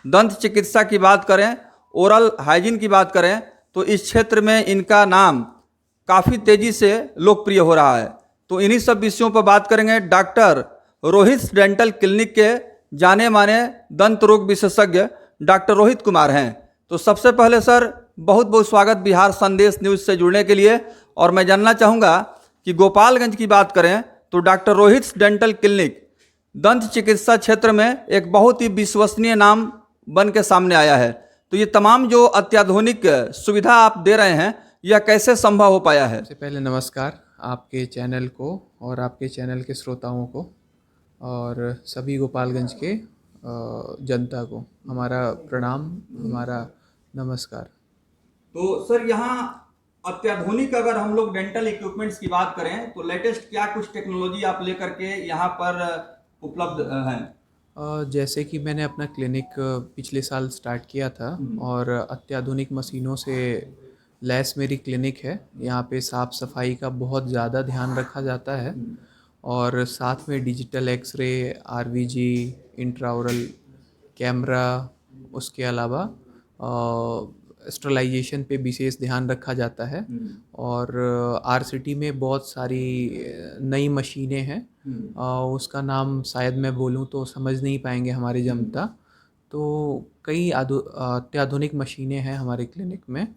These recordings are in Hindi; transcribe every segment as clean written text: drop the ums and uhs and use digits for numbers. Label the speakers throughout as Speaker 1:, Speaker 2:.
Speaker 1: दंत चिकित्सा की बात करें, ओरल हाइजीन की बात करें, तो इस क्षेत्र में इनका नाम काफ़ी तेज़ी से लोकप्रिय हो रहा है। तो इन्हीं सब विषयों पर बात करेंगे। डॉक्टर रोहित डेंटल क्लिनिक के जाने माने दंत रोग विशेषज्ञ डॉक्टर रोहित कुमार हैं। तो सबसे पहले सर बहुत बहुत स्वागत बिहार संदेश न्यूज़ से जुड़ने के लिए। और मैं जानना चाहूँगा कि गोपालगंज की बात करें तो डॉक्टर रोहित डेंटल क्लिनिक दंत चिकित्सा क्षेत्र में एक बहुत ही विश्वसनीय नाम बन के सामने आया है। तो ये तमाम जो अत्याधुनिक सुविधा आप दे रहे हैं, यह कैसे संभव हो पाया है?
Speaker 2: सबसे पहले नमस्कार आपके चैनल को और आपके चैनल के श्रोताओं को और सभी गोपालगंज के जनता को हमारा प्रणाम, हमारा नमस्कार।
Speaker 1: तो सर यहाँ अत्याधुनिक अगर हम लोग डेंटल इक्विपमेंट्स की बात करें तो लेटेस्ट क्या कुछ टेक्नोलॉजी आप लेकर के यहाँ पर उपलब्ध हैं?
Speaker 2: जैसे कि मैंने अपना क्लिनिक पिछले साल स्टार्ट किया था और अत्याधुनिक मशीनों से लैस मेरी क्लिनिक है। यहाँ पे साफ़ सफाई का बहुत ज़्यादा ध्यान रखा जाता है और साथ में डिजिटल एक्सरे, आरवीजी, इंट्राओरल कैमरा, उसके अलावा स्टरलाइजेशन पे विशेष ध्यान रखा जाता है। और आरसीटी में बहुत सारी नई मशीनें हैं, उसका नाम शायद मैं बोलूँ तो समझ नहीं पाएंगे हमारे जनता। तो कई अत्याधुनिक मशीनें हैं हमारे क्लिनिक में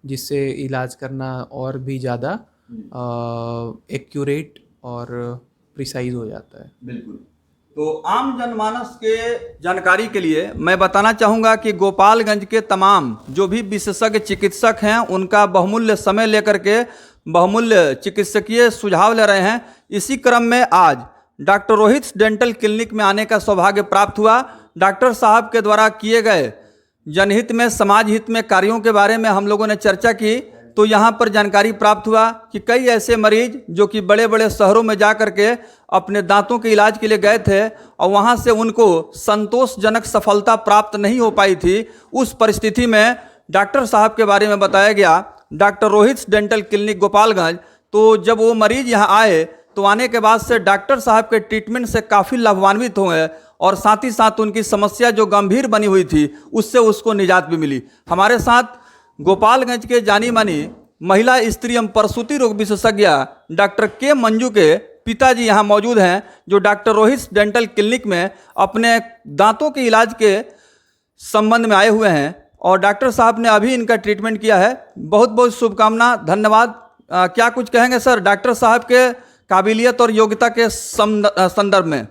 Speaker 2: जिससे इलाज करना और भी ज़्यादा एक्यूरेट और प्रिसाइज हो जाता है।
Speaker 1: बिल्कुल। तो आम जनमानस के जानकारी के लिए मैं बताना चाहूँगा कि गोपालगंज के तमाम जो भी विशेषज्ञ चिकित्सक हैं उनका बहुमूल्य समय लेकर के बहुमूल्य चिकित्सकीय सुझाव ले रहे हैं। इसी क्रम में आज डॉक्टर रोहित डेंटल क्लिनिक में आने का सौभाग्य प्राप्त हुआ। डॉक्टर साहब के द्वारा किए गए जनहित में, समाज हित में कार्यों के बारे में हम लोगों ने चर्चा की। तो यहाँ पर जानकारी प्राप्त हुआ कि कई ऐसे मरीज जो कि बड़े बड़े शहरों में जा कर के अपने दांतों के इलाज के लिए गए थे और वहाँ से उनको संतोषजनक सफलता प्राप्त नहीं हो पाई थी, उस परिस्थिति में डॉक्टर साहब के बारे में बताया गया, doctor Rohit dental clinic Gopalganj. तो जब वो मरीज यहाँ आए तो आने के बाद से डॉक्टर साहब के ट्रीटमेंट से काफ़ी लाभान्वित हुए और साथ ही साथ उनकी समस्या जो गंभीर बनी हुई थी उससे उसको निजात भी मिली। हमारे साथ गोपालगंज के जानी मानी महिला स्त्री एवं प्रसूति रोग विशेषज्ञ डॉक्टर के मंजू के पिताजी यहाँ मौजूद हैं, जो डॉक्टर रोहित डेंटल क्लिनिक में अपने दांतों के इलाज के संबंध में आए हुए हैं और डॉक्टर साहब ने अभी इनका ट्रीटमेंट किया है। बहुत बहुत शुभकामना, धन्यवाद। क्या कुछ कहेंगे सर डॉक्टर साहब के काबिलियत और योग्यता के संदर्भ में?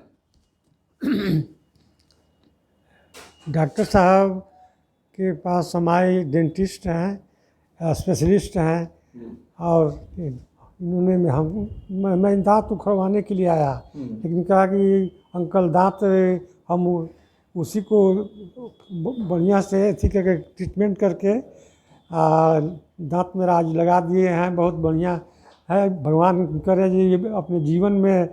Speaker 3: डॉक्टर साहब के पास हमारे डेंटिस्ट हैं, स्पेशलिस्ट हैं और इन्होंने मैं दांत उखड़वाने के लिए आया, लेकिन कहा कि अंकल दांत हम उसी को बढ़िया से ठीक करके ट्रीटमेंट करके दांत मेरा आज लगा दिए हैं। बहुत बढ़िया है, भगवान करे जी अपने जीवन में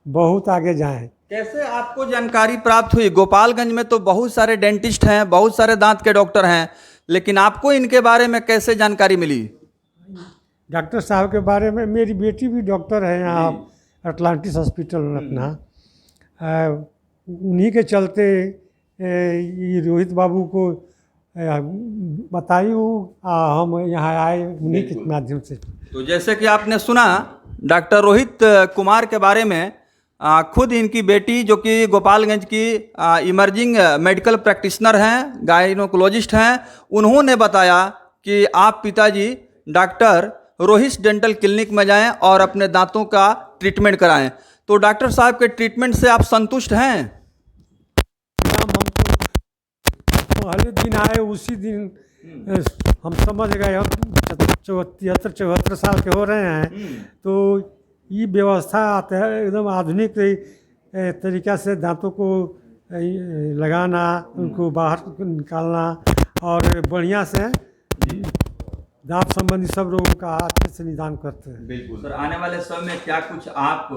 Speaker 3: बहुत आगे जाएं।
Speaker 1: कैसे आपको जानकारी प्राप्त हुई? गोपालगंज में तो बहुत सारे डेंटिस्ट हैं, बहुत सारे दांत के डॉक्टर हैं, लेकिन आपको इनके बारे में कैसे जानकारी मिली?
Speaker 3: डॉक्टर साहब के बारे में मेरी बेटी भी डॉक्टर है यहाँ अटलांटिस हॉस्पिटल में अपना, उन्हीं के चलते ये रोहित बाबू को बताई हूँ, हम यहाँ आए उन्हीं के माध्यम से।
Speaker 1: तो जैसे कि आपने सुना डॉक्टर रोहित कुमार के बारे में, खुद इनकी बेटी जो कि गोपालगंज की इमर्जिंग मेडिकल प्रैक्टिशनर हैं, गायनोकोलॉजिस्ट हैं, उन्होंने बताया कि आप पिताजी डॉक्टर रोहित डेंटल क्लिनिक में जाएं और अपने दांतों का ट्रीटमेंट कराएं। तो डॉक्टर साहब के ट्रीटमेंट से आप संतुष्ट हैं?
Speaker 3: हम तो पहले दिन आए उसी दिन हम समझ गए, हम 73-74 साल के हो रहे हैं, तो ये व्यवस्था आता है एकदम आधुनिक तरीक़ा से दांतों को लगाना, उनको बाहर निकालना और बढ़िया से दांत संबंधी सब रोगों का अच्छे से निदान करते हैं।
Speaker 1: बिल्कुल सर, आने वाले समय में क्या कुछ आप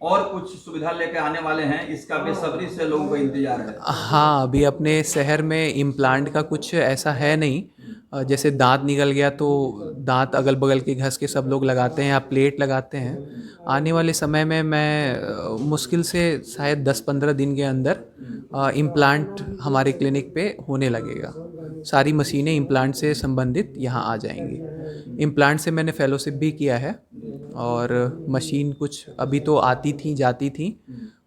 Speaker 1: और कुछ सुविधा लेकर आने वाले हैं? इसका बेसब्री से लोगों को इंतजार है।
Speaker 2: हाँ, अभी अपने शहर में इम्प्लांट का कुछ ऐसा है नहीं, जैसे दांत निकल गया तो दांत अगल बगल के घस के सब लोग लगाते हैं या प्लेट लगाते हैं। आने वाले समय में मैं मुश्किल से शायद 10-15 दिन के अंदर इम्प्लांट हमारे क्लिनिक पे होने लगेगा। सारी मशीनें इम्प्लांट से संबंधित यहाँ आ जाएंगी। इम्प्लांट से मैंने फेलोशिप भी किया है और मशीन कुछ अभी तो आती थी जाती थी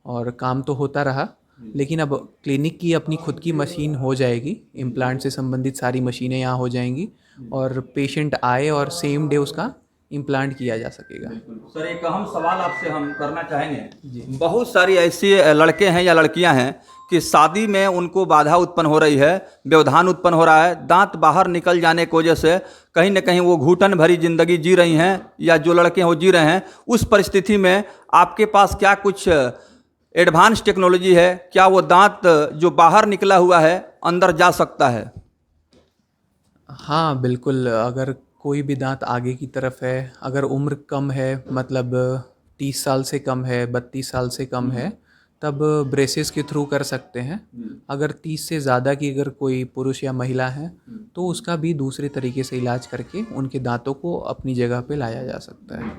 Speaker 2: और काम तो होता रहा, लेकिन अब क्लिनिक की अपनी खुद की मशीन हो जाएगी। इम्प्लांट से संबंधित सारी मशीनें यहाँ हो जाएंगी और पेशेंट आए और सेम डे उसका इम्प्लांट किया जा सकेगा।
Speaker 1: सर, एक अहम सवाल आपसे हम करना चाहेंगे। बहुत सारी ऐसी लड़के हैं या लड़कियां हैं कि शादी में उनको बाधा उत्पन्न हो रही है, व्यवधान उत्पन्न हो रहा है, दांत बाहर निकल जाने की वजह से कहीं ना कहीं वो घुटन भरी जिंदगी जी रही हैं, या जो लड़के हैं वो जी रहे हैं। उस परिस्थिति में आपके पास क्या कुछ एडवांस टेक्नोलॉजी है? क्या वो दांत जो बाहर निकला हुआ है अंदर जा सकता है?
Speaker 2: हाँ बिल्कुल, अगर कोई भी दांत आगे की तरफ है, अगर उम्र कम है, मतलब 30 साल से कम है, 32 साल से कम है, तब ब्रेसेस के थ्रू कर सकते हैं। अगर 30 से ज़्यादा की अगर कोई पुरुष या महिला है तो उसका भी दूसरे तरीके से इलाज करके उनके दांतों को अपनी जगह पे लाया जा सकता है।